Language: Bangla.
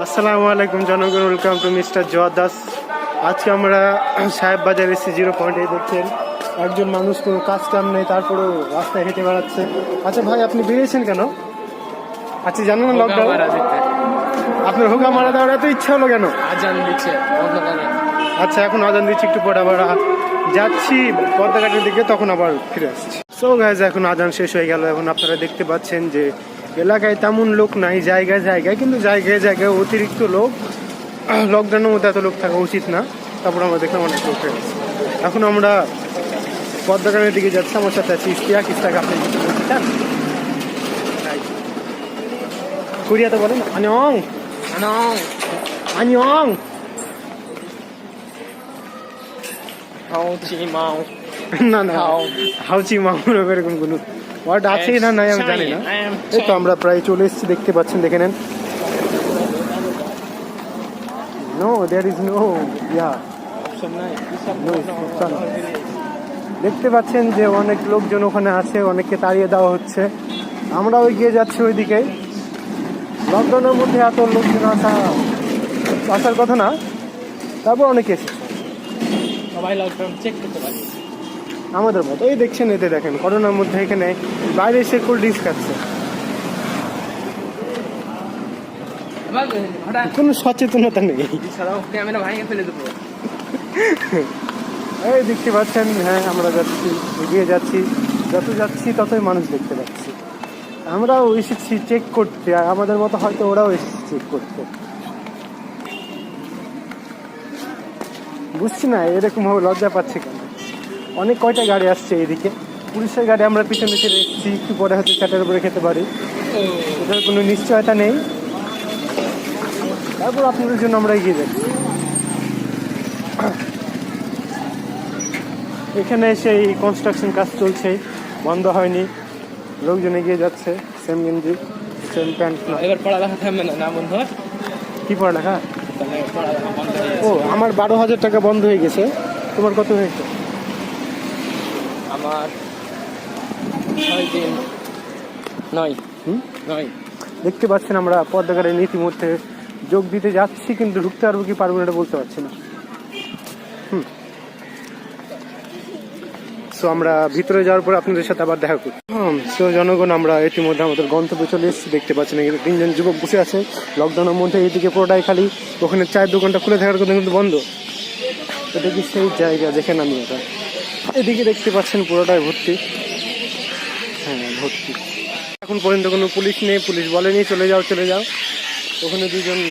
আসসালামু আলাইকুম জনগণ, ওয়েলকাম টু মিস্টার জোয়াদ দাস। আজকে আমরা সাহেব বাজার এসেছি 0.8 দেখছেন একজন মানুষ কোনো কাজ কাম নেই, তারপরেও রাস্তায় হেঁটে বেড়াচ্ছে। আচ্ছা ভাই, আপনি বেরিয়েছেন কেন? আচ্ছা জানেন না লকডাউন, আপনার হুকা মারা দেওয়ার এত ইচ্ছা হলো কেন? আজান দিচ্ছে। আচ্ছা এখন আজান দিচ্ছি, একটু পরে আবার যাচ্ছি পদ্মাঘাটের দিকে, তখন আবার ফিরে আসছি। সো গাইজ, এখন আজান শেষ হয়ে গেল। এখন আপনারা দেখতে পাচ্ছেন যে এলাকায় তেমন লোক নাই, জায়গায় জায়গায়, কিন্তু জায়গায় জায়গায় অতিরিক্ত লোক। লকডাউনের মধ্যে এত লোক থাকা উচিত না, তারপর আমরা দেখলাম অনেক লোক হয়ে গেছে। এখন আমরা পদ্মাঘাটের দিকে যাচ্ছি, আমার সাথে আছে ইস্তিয়াক। আপনি কিছু বলতে চান? কোরিয়াতে বলেন আনিয়ং আনং আনিয়ং। হাউচি মাও না না, হাউচি মামুন এরকম কোনো ওয়ার্ড আছে না নাই আমি জানি না। এই তো আমরা প্রায় চলে এসেছি, দেখতে পাচ্ছেন, দেখে নেন। নো, দেয়ার ইজ নো দেখতে পাচ্ছেন যে অনেক লোকজন ওখানে আছে, অনেককে তাড়িয়ে দেওয়া হচ্ছে। আমরাও এগিয়ে যাচ্ছি ওইদিকে। লকডাউনের মধ্যে এত লোকজন আসার কথা না, তারপর অনেকে এসেছে। সবাই লকডাউন চেক করতে পারে আমাদের মতো। এই দেখছেন, এতে দেখেন করোনার মধ্যে এখানে বাইরে এসে কোল্ড ড্রিঙ্কস খাচ্ছে। কোনো সচেতনতা নেই। ক্যামেরা ভাঙে ফেলে দেবো। এই দেখতে পাচ্ছেন, হ্যাঁ আমরা যাচ্ছি, এগিয়ে যাচ্ছি। যত যাচ্ছি ততই মানুষ দেখতে পাচ্ছি। আমরাও এসেছি চেক করতে, আর আমাদের মতো হয়তো ওরাও এসেছে চেক করতে। বুঝছি না এরকম ভাবে লজ্জা পাচ্ছে কেন। অনেক কয়টা গাড়ি আসছে এদিকে, পুলিশের গাড়ি। আমরা পিছনে ছেড়ে এসেছি, একটু পরে হয়তো চাটের উপরে খেতে পারি, এটার কোনো নিশ্চয়তা নেই। তারপর আপনাদের জন্য আমরা এগিয়ে যাচ্ছি। এখানে সেই কনস্ট্রাকশন কাজ চলছে, বন্ধ হয়নি। লোকজন এগিয়ে যাচ্ছে, সেম গেঞ্জি সেম প্যান্ট। এবার পড়ালেখা থামবে না বন্ধু? কি পড়ালেখা? তাহলে পড়ালেখা বন্ধ হয়ে ও, আমার 12,000 টাকা বন্ধ হয়ে গেছে। তোমার কত হয়েছে? আমার 6 দিন 9 দেখতে পাচ্ছেন আমরা পদ্মাঘাটের ইতিমধ্যে যোগ দিতে যাচ্ছি, কিন্তু ঢুকতে পারবো কি পারবো না এটা বলতে পারছি না। সো আমরা ভিতরে যাওয়ার পর আপনাদের সাথে আবার দেখা করি। সো জনগণ, আমরা ইতিমধ্যে আমাদের গন্তব্যে চলে এসেছি। দেখতে পাচ্ছেন এখানে 3 জন যুবক বসে আছে। লকডাউনের মধ্যে এইদিকে পুরোটাই খালি, ওখানে চায়ের দোকানটা খুলে থাকার কথা কিন্তু বন্ধ। এটা কি সেই জায়গা যেখানে আমি এটা এদিকে দেখতে পাচ্ছেন পুরোটাই ভর্তি। হ্যাঁ ভর্তি। এখন পর্যন্ত কোনো পুলিশ নেই, পুলিশ বলেনি চলে যাও চলে যাও। ওখানে 2 জন